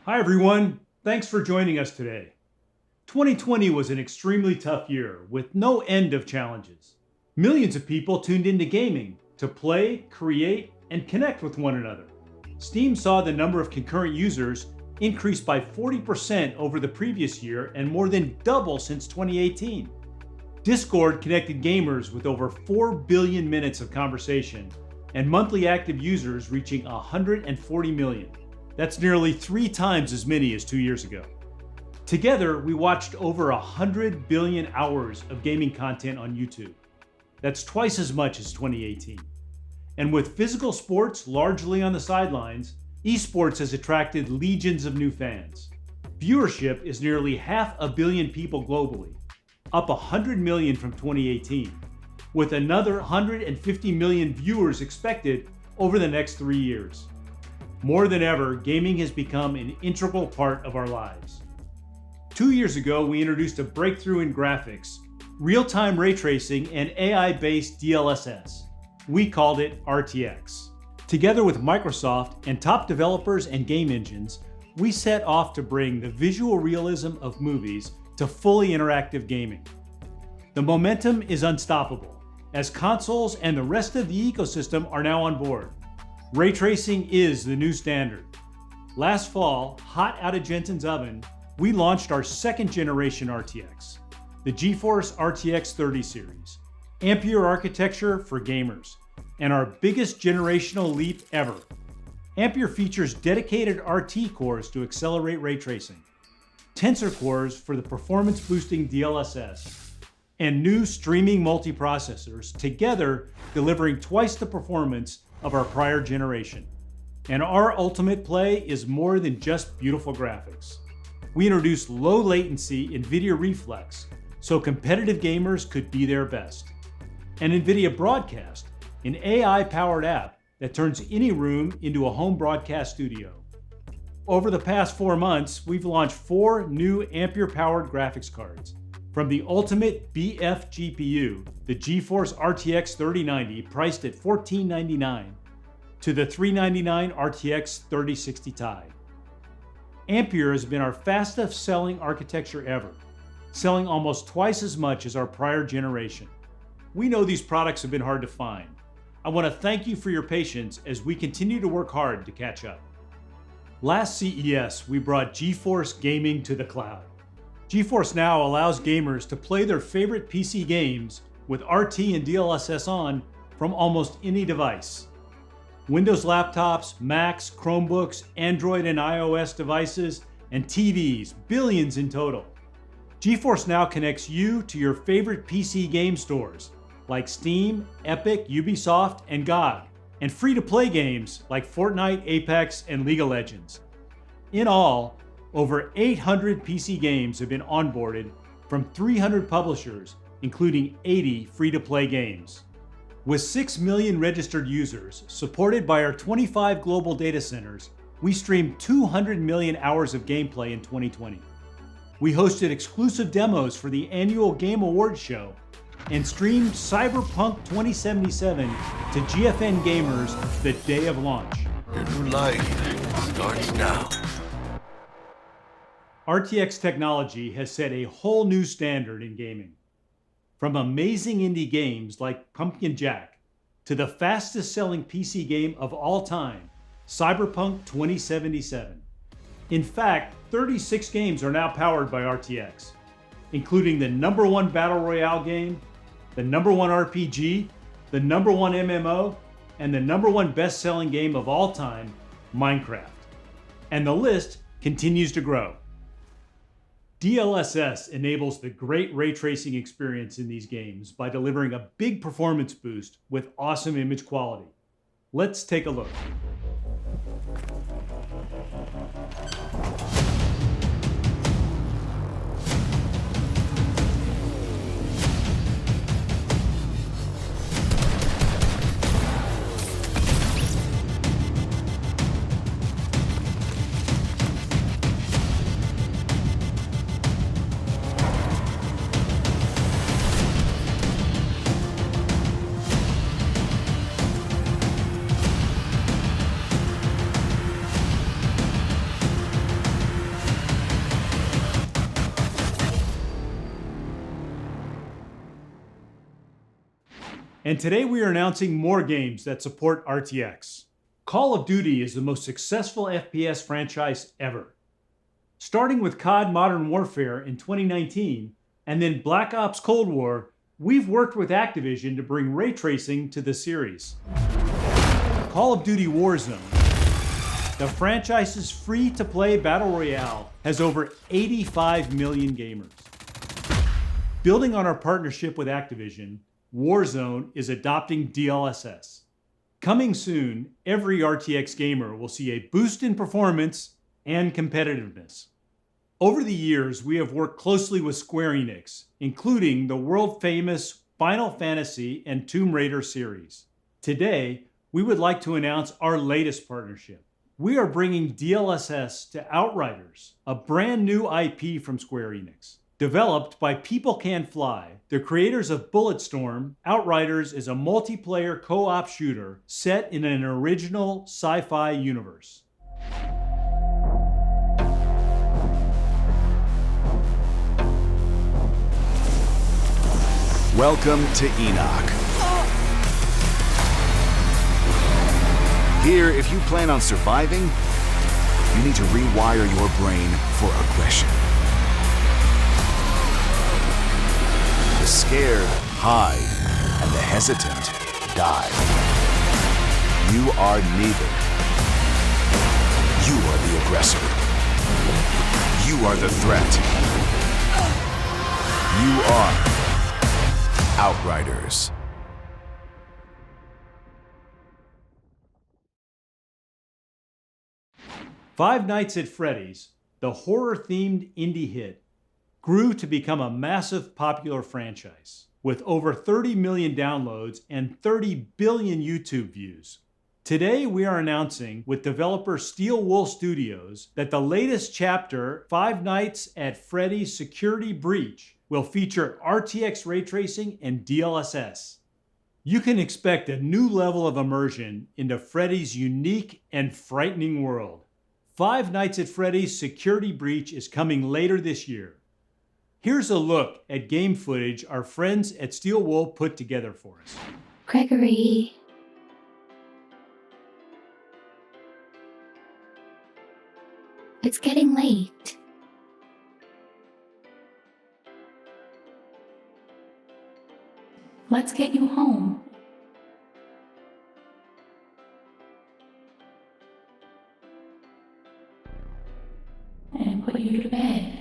Hi everyone, thanks for joining us today. 2020 was an extremely tough year with no end of challenges. Millions of people tuned into gaming to play, create, and connect with one another. Steam saw the number of concurrent users increase by 40% over the previous year and more than double since 2018. Discord connected gamers with over 4 billion minutes of conversation and monthly active users reaching 140 million. That's nearly 3 times as many as 2 years ago. Together, we watched over 100 billion hours of gaming content on YouTube. That's twice as much as 2018. And with physical sports largely on the sidelines, esports has attracted legions of new fans. Viewership is nearly 500 million people globally, up 100 million from 2018, with another 150 million viewers expected over the next 3 years. More than ever, gaming has become an integral part of our lives. 2 years ago, we introduced a breakthrough in graphics, real-time ray tracing, and AI-based DLSS. We called it RTX. Together with Microsoft and top developers and game engines, we set off to bring the visual realism of movies to fully interactive gaming. The momentum is unstoppable, as consoles and the rest of the ecosystem are now on board. Ray tracing is the new standard. Last fall, hot out of Jensen's oven, we launched our second generation RTX, the GeForce RTX 30 series, Ampere architecture for gamers, and our biggest generational leap ever. Ampere features dedicated RT cores to accelerate ray tracing, Tensor Cores for the performance-boosting DLSS, and new streaming multiprocessors, together delivering twice the performance of our prior generation. And our ultimate play is more than just beautiful graphics. We introduced low latency NVIDIA Reflex so competitive gamers could be their best. And NVIDIA Broadcast, an AI-powered app that turns any room into a home broadcast studio. Over the past 4 months, we've launched 4 new Ampere-powered graphics cards. From the ultimate BF GPU, the GeForce RTX 3090 priced at $1499, to the $399 RTX 3060 Ti. Ampere has been our fastest selling architecture ever, selling almost twice as much as our prior generation. We know these products have been hard to find. I want to thank you for your patience as we continue to work hard to catch up. Last CES, we brought GeForce Gaming to the cloud. GeForce Now allows gamers to play their favorite PC games with RT and DLSS on from almost any device. Windows laptops, Macs, Chromebooks, Android and iOS devices, and TVs, billions in total. GeForce Now connects you to your favorite PC game stores like Steam, Epic, Ubisoft, and GOG, and free-to-play games like Fortnite, Apex, and League of Legends. In all, over 800 PC games have been onboarded from 300 publishers, including 80 free-to-play games. With 6 million registered users, supported by our 25 global data centers, we streamed 200 million hours of gameplay in 2020. We hosted exclusive demos for the annual Game Awards show and streamed Cyberpunk 2077 to GFN gamers the day of launch. Your new life starts now. RTX technology has set a whole new standard in gaming. From amazing indie games like Pumpkin Jack to the fastest selling PC game of all time, Cyberpunk 2077. In fact, 36 games are now powered by RTX, including the #1 Battle Royale game, the #1 RPG, the #1 MMO, and the #1 best-selling game of all time, Minecraft. And the list continues to grow. DLSS enables the great ray tracing experience in these games by delivering a big performance boost with awesome image quality. Let's take a look. And today we are announcing more games that support RTX. Call of Duty is the most successful FPS franchise ever. Starting with COD Modern Warfare in 2019, and then Black Ops Cold War, we've worked with Activision to bring ray tracing to the series. Call of Duty Warzone, the franchise's free-to-play battle royale, has over 85 million gamers. Building on our partnership with Activision, Warzone is adopting DLSS. Coming soon, every RTX gamer will see a boost in performance and competitiveness. Over the years, we have worked closely with Square Enix, including the world-famous Final Fantasy and Tomb Raider series. Today, we would like to announce our latest partnership. We are bringing DLSS to Outriders, a brand new IP from Square Enix. Developed by People Can Fly, the creators of Bulletstorm, Outriders is a multiplayer co-op shooter set in an original sci-fi universe. Welcome to Enoch. Here, if you plan on surviving, you need to rewire your brain for aggression. The scared hide, and the hesitant die. You are neither. You are the aggressor. You are the threat. You are Outriders. Five Nights at Freddy's, the horror-themed indie hit, grew to become a massive popular franchise, with over 30 million downloads and 30 billion YouTube views. Today we are announcing with developer Steel Wool Studios that the latest chapter, Five Nights at Freddy's Security Breach, will feature RTX ray tracing and DLSS. You can expect a new level of immersion into Freddy's unique and frightening world. Five Nights at Freddy's Security Breach is coming later this year. Here's a look at game footage our friends at Steel Wool put together for us. Gregory. It's getting late. Let's get you home. And put you to bed.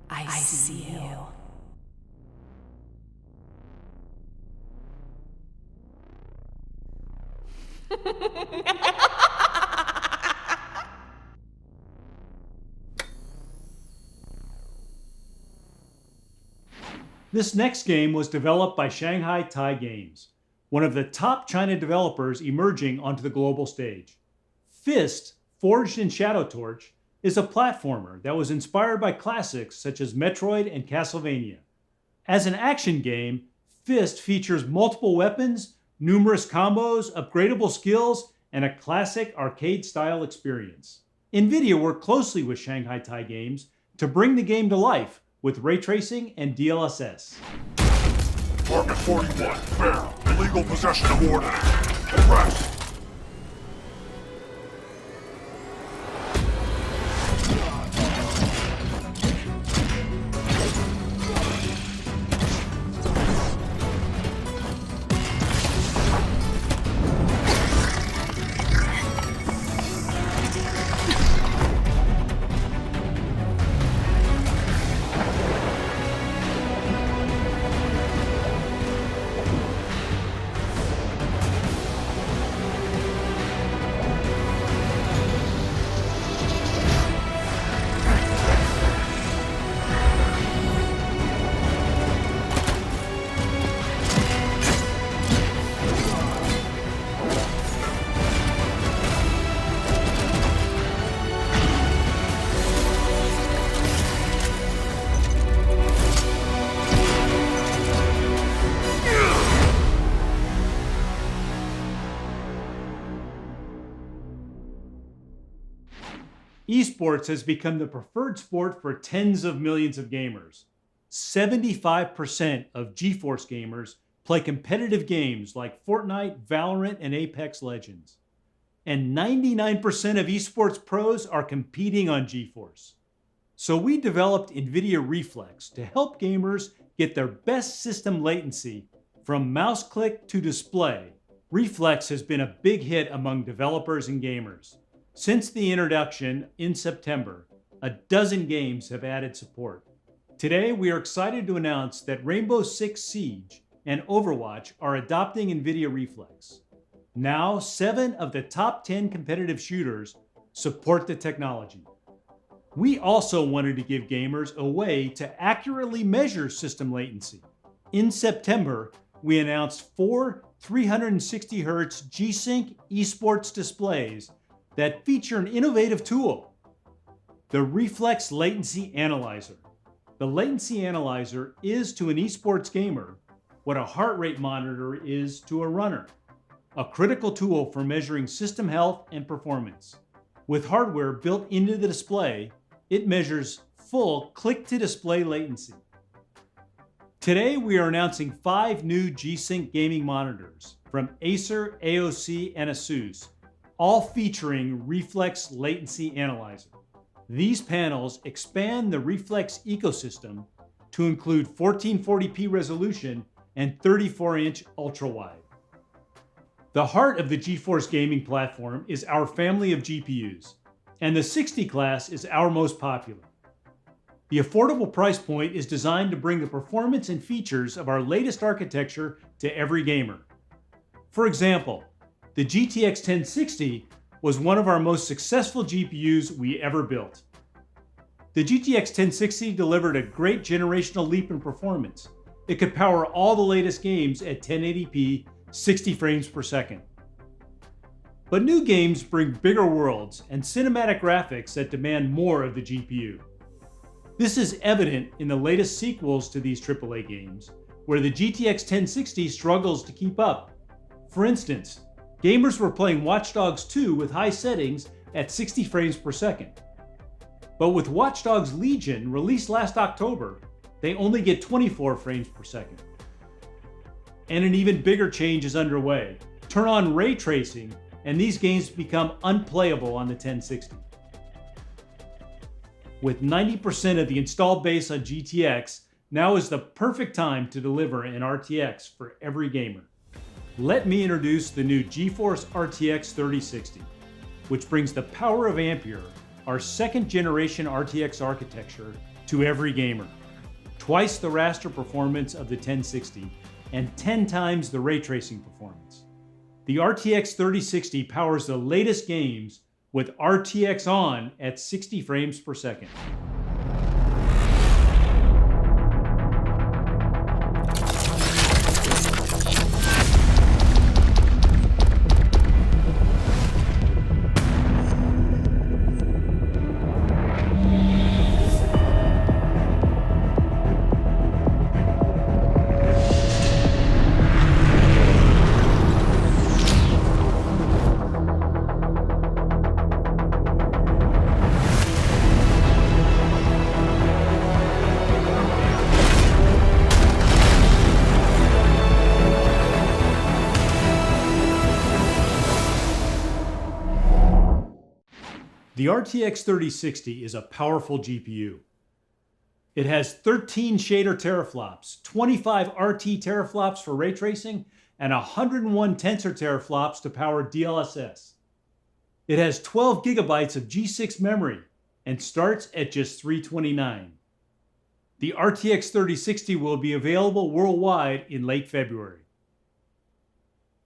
I see you. This next game was developed by Shanghai Tai Games, one of the top China developers emerging onto the global stage. F.I.S.T, forged in Shadow Torch, is a platformer that was inspired by classics such as Metroid and Castlevania. As an action game, F.I.S.T features multiple weapons, numerous combos, upgradable skills, and a classic arcade-style experience. NVIDIA worked closely with Shanghai Tai Games to bring the game to life with ray tracing and DLSS. Target 41, fair, illegal possession of ordnance. Arrest! Esports has become the preferred sport for tens of millions of gamers. 75% of GeForce gamers play competitive games like Fortnite, Valorant, and Apex Legends. And 99% of esports pros are competing on GeForce. So we developed NVIDIA Reflex to help gamers get their best system latency from mouse click to display. Reflex has been a big hit among developers and gamers. Since the introduction in September, a dozen games have added support. Today, we are excited to announce that Rainbow Six Siege and Overwatch are adopting NVIDIA Reflex. Now, 7 of the top 10 competitive shooters support the technology. We also wanted to give gamers a way to accurately measure system latency. In September, we announced 4 360Hz G-SYNC esports displays that feature an innovative tool, the Reflex Latency Analyzer. The Latency Analyzer is to an esports gamer what a heart rate monitor is to a runner, a critical tool for measuring system health and performance. With hardware built into the display, it measures full click-to-display latency. Today, we are announcing 5 new G-SYNC gaming monitors from Acer, AOC, and Asus, all featuring Reflex Latency Analyzer. These panels expand the Reflex ecosystem to include 1440p resolution and 34-inch ultra-wide. The heart of the GeForce gaming platform is our family of GPUs, and the 60 class is our most popular. The affordable price point is designed to bring the performance and features of our latest architecture to every gamer. For example, the GTX 1060 was one of our most successful GPUs we ever built. The GTX 1060 delivered a great generational leap in performance. It could power all the latest games at 1080p, 60 frames per second. But new games bring bigger worlds and cinematic graphics that demand more of the GPU. This is evident in the latest sequels to these AAA games, where the GTX 1060 struggles to keep up. For instance, gamers were playing Watch Dogs 2 with high settings at 60 frames per second. But with Watch Dogs Legion, released last October, they only get 24 frames per second. And an even bigger change is underway. Turn on ray tracing, and these games become unplayable on the 1060. With 90% of the installed base on GTX, now is the perfect time to deliver an RTX for every gamer. Let me introduce the new GeForce RTX 3060, which brings the power of Ampere, our second generation RTX architecture, to every gamer. Twice the raster performance of the 1060 and 10 times the ray tracing performance. The RTX 3060 powers the latest games with RTX on at 60 frames per second. The RTX 3060 is a powerful GPU. It has 13 shader teraflops, 25 RT teraflops for ray tracing, and 101 tensor teraflops to power DLSS. It has 12 gigabytes of G6 memory and starts at just $329. The RTX 3060 will be available worldwide in late February.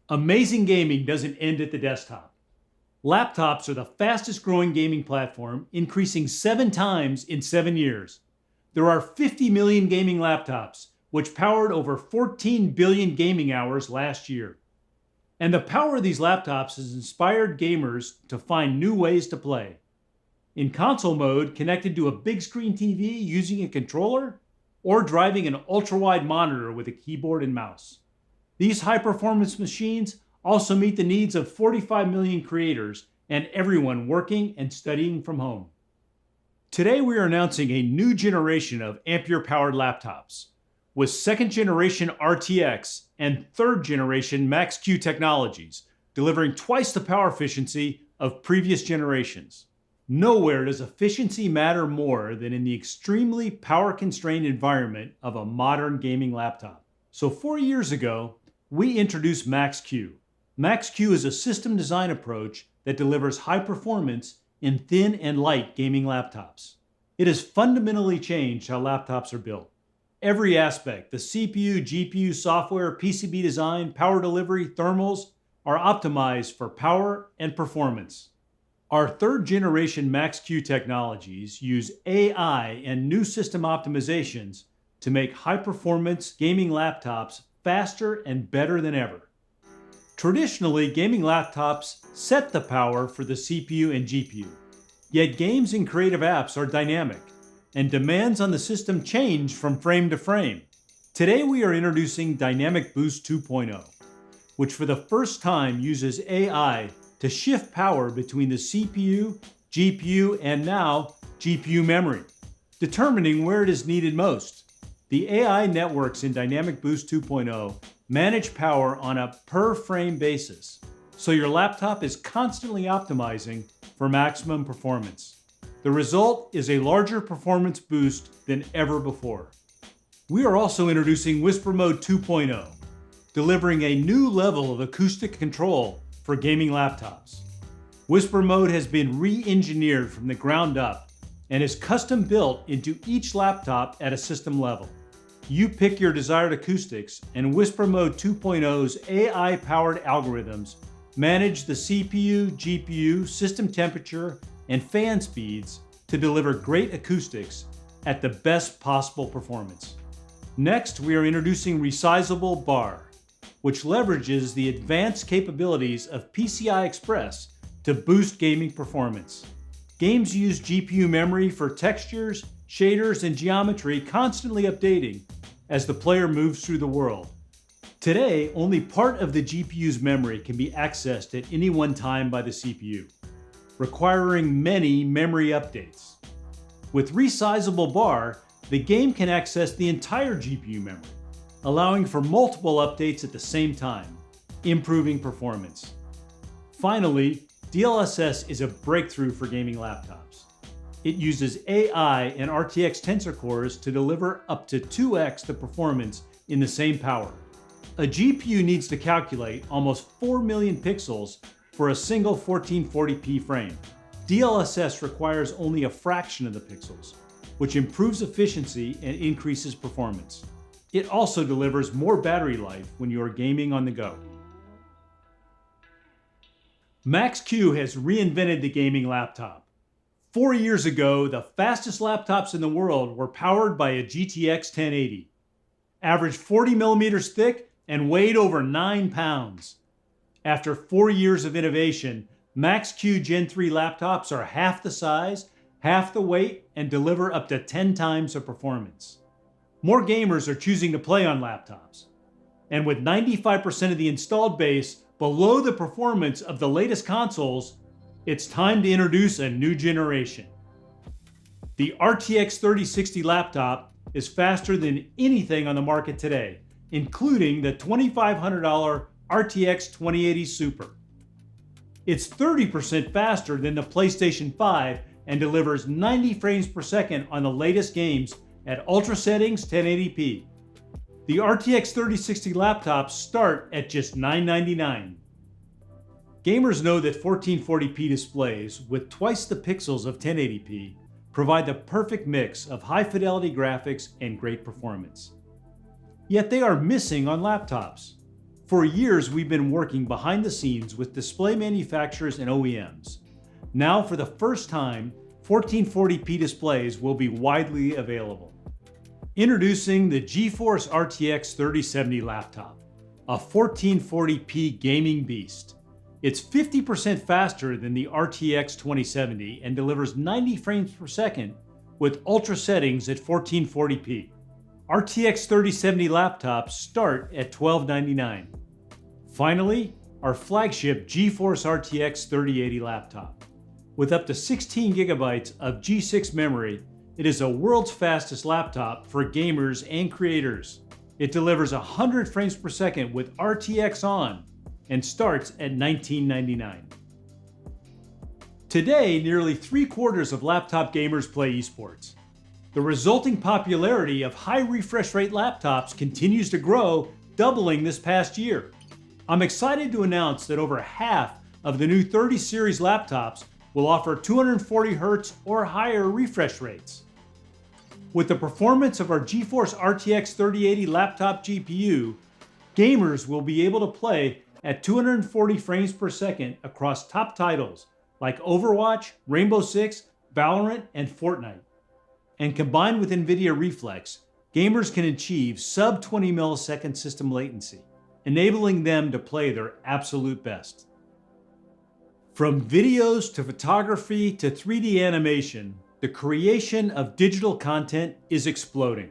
Amazing gaming doesn't end at the desktop. Laptops are the fastest growing gaming platform, increasing 7 times in 7 years. There are 50 million gaming laptops, which powered over 14 billion gaming hours last year. And the power of these laptops has inspired gamers to find new ways to play. In console mode, connected to a big screen TV using a controller, or driving an ultra-wide monitor with a keyboard and mouse. These high-performance machines also meet the needs of 45 million creators and everyone working and studying from home. Today we are announcing a new generation of Ampere-powered laptops with 2nd generation RTX and 3rd generation Max-Q technologies, delivering twice the power efficiency of previous generations. Nowhere does efficiency matter more than in the extremely power-constrained environment of a modern gaming laptop. So 4 years ago, we introduced Max-Q. Max-Q is a system design approach that delivers high performance in thin and light gaming laptops. It has fundamentally changed how laptops are built. Every aspect, the CPU, GPU, software, PCB design, power delivery, thermals, are optimized for power and performance. Our 3rd generation Max-Q technologies use AI and new system optimizations to make high-performance gaming laptops faster and better than ever. Traditionally, gaming laptops set the power for the CPU and GPU. Yet games and creative apps are dynamic, and demands on the system change from frame to frame. Today we are introducing Dynamic Boost 2.0, which for the first time uses AI to shift power between the CPU, GPU, and now GPU memory, determining where it is needed most. The AI networks in Dynamic Boost 2.0 manage power on a per-frame basis, so your laptop is constantly optimizing for maximum performance. The result is a larger performance boost than ever before. We are also introducing Whisper Mode 2.0, delivering a new level of acoustic control for gaming laptops. Whisper Mode has been re-engineered from the ground up and is custom built into each laptop at a system level. You pick your desired acoustics, and Whisper Mode 2.0's AI-powered algorithms manage the CPU, GPU, system temperature, and fan speeds to deliver great acoustics at the best possible performance. Next, we are introducing Resizable Bar, which leverages the advanced capabilities of PCI Express to boost gaming performance. Games use GPU memory for textures, shaders, and geometry, constantly updating as the player moves through the world. Today, only part of the GPU's memory can be accessed at any one time by the CPU, requiring many memory updates. With Resizable Bar, the game can access the entire GPU memory, allowing for multiple updates at the same time, improving performance. Finally, DLSS is a breakthrough for gaming laptops. It uses AI and RTX Tensor Cores to deliver up to 2x the performance in the same power. A GPU needs to calculate almost 4 million pixels for a single 1440p frame. DLSS requires only a fraction of the pixels, which improves efficiency and increases performance. It also delivers more battery life when you are gaming on the go. Max-Q has reinvented the gaming laptop. 4 years ago, the fastest laptops in the world were powered by a GTX 1080, averaged 40 millimeters thick, and weighed over 9 pounds. After 4 years of innovation, Max-Q Gen 3 laptops are half the size, half the weight, and deliver up to 10 times the performance. More gamers are choosing to play on laptops. And with 95% of the installed base below the performance of the latest consoles, it's time to introduce a new generation. The RTX 3060 laptop is faster than anything on the market today, including the $2,500 RTX 2080 Super. It's 30% faster than the PlayStation 5 and delivers 90 frames per second on the latest games at ultra settings 1080p. The RTX 3060 laptops start at just $999. Gamers know that 1440p displays with twice the pixels of 1080p provide the perfect mix of high-fidelity graphics and great performance. Yet they are missing on laptops. For years, we've been working behind the scenes with display manufacturers and OEMs. Now, for the first time, 1440p displays will be widely available. Introducing the GeForce RTX 3070 laptop, a 1440p gaming beast. It's 50% faster than the RTX 2070 and delivers 90 frames per second with ultra settings at 1440p. RTX 3070 laptops start at $1299. Finally, our flagship GeForce RTX 3080 laptop. With up to 16 gigabytes of G6 memory, it is the world's fastest laptop for gamers and creators. It delivers 100 frames per second with RTX on and starts at $1999. Today, nearly 3/4 of laptop gamers play esports. The resulting popularity of high refresh rate laptops continues to grow, doubling this past year. I'm excited to announce that over half of the new 30 series laptops will offer 240 Hz or higher refresh rates. With the performance of our GeForce RTX 3080 laptop GPU, gamers will be able to play at 240 frames per second across top titles like Overwatch, Rainbow Six, Valorant, and Fortnite. And combined with NVIDIA Reflex, gamers can achieve sub 20 millisecond system latency, enabling them to play their absolute best. From videos to photography to 3D animation, the creation of digital content is exploding.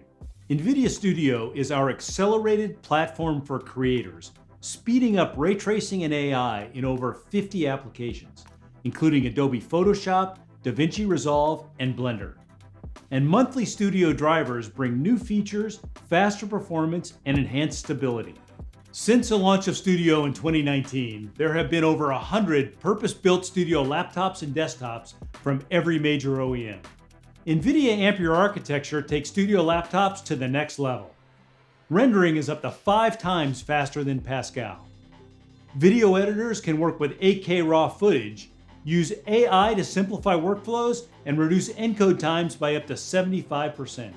NVIDIA Studio is our accelerated platform for creators, speeding up ray tracing and AI in over 50 applications, including Adobe Photoshop, DaVinci Resolve, and Blender. And monthly Studio drivers bring new features, faster performance, and enhanced stability. Since the launch of Studio in 2019, there have been over 100 purpose-built Studio laptops and desktops from every major OEM. NVIDIA Ampere architecture takes Studio laptops to the next level. Rendering is up to 5 times faster than Pascal. Video editors can work with 8K raw footage, use AI to simplify workflows, and reduce encode times by up to 75%.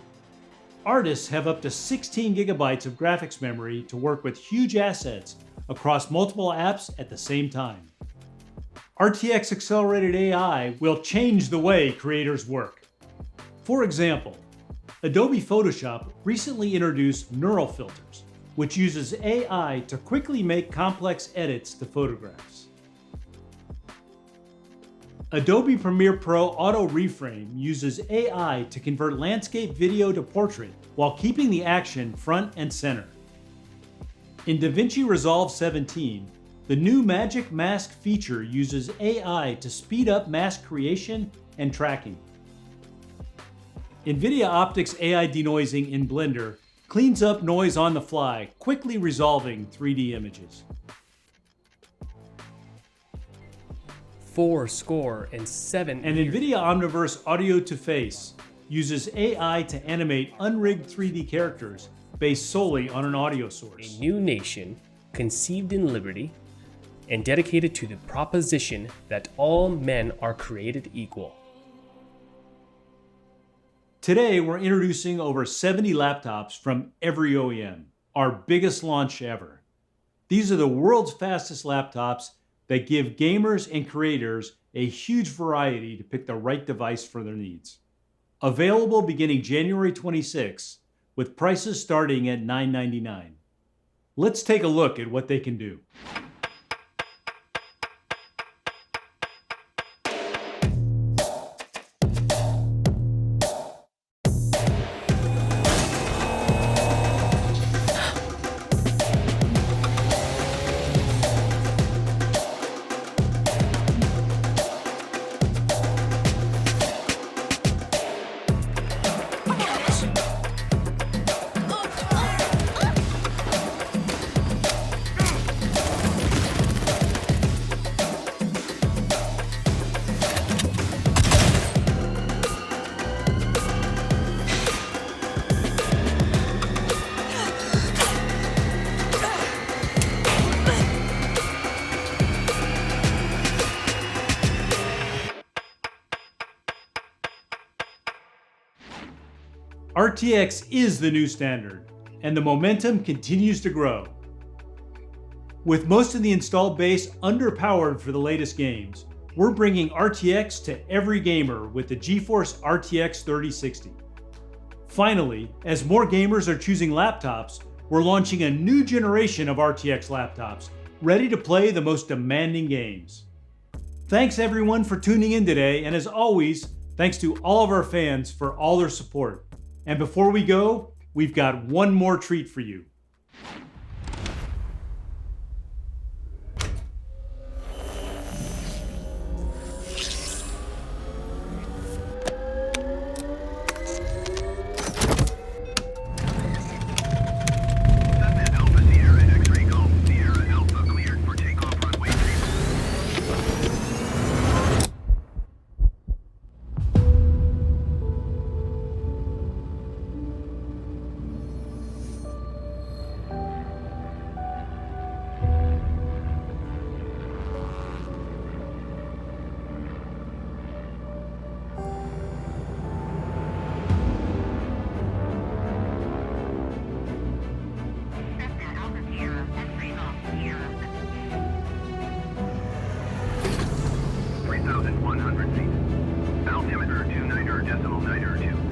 Artists have up to 16 gigabytes of graphics memory to work with huge assets across multiple apps at the same time. RTX accelerated AI will change the way creators work. For example, Adobe Photoshop recently introduced neural filters, which uses AI to quickly make complex edits to photographs. Adobe Premiere Pro Auto Reframe uses AI to convert landscape video to portrait while keeping the action front and center. In DaVinci Resolve 17, the new Magic Mask feature uses AI to speed up mask creation and tracking. NVIDIA Optics AI denoising in Blender cleans up noise on the fly, quickly resolving 3D images. 407. And NVIDIA Omniverse Audio to Face uses AI to animate unrigged 3D characters based solely on an audio source. A new nation conceived in liberty and dedicated to the proposition that all men are created equal. Today, we're introducing over 70 laptops from every OEM, our biggest launch ever. These are the world's fastest laptops that give gamers and creators a huge variety to pick the right device for their needs. Available beginning January 26, with prices starting at $999. Let's take a look at what they can do. RTX is the new standard, and the momentum continues to grow. With most of the installed base underpowered for the latest games, we're bringing RTX to every gamer with the GeForce RTX 3060. Finally, as more gamers are choosing laptops, we're launching a new generation of RTX laptops, ready to play the most demanding games. Thanks everyone for tuning in today, and as always, thanks to all of our fans for all their support. And before we go, we've got one more treat for you. 2,100 feet. Altimeter 2 niter decimal niter 2.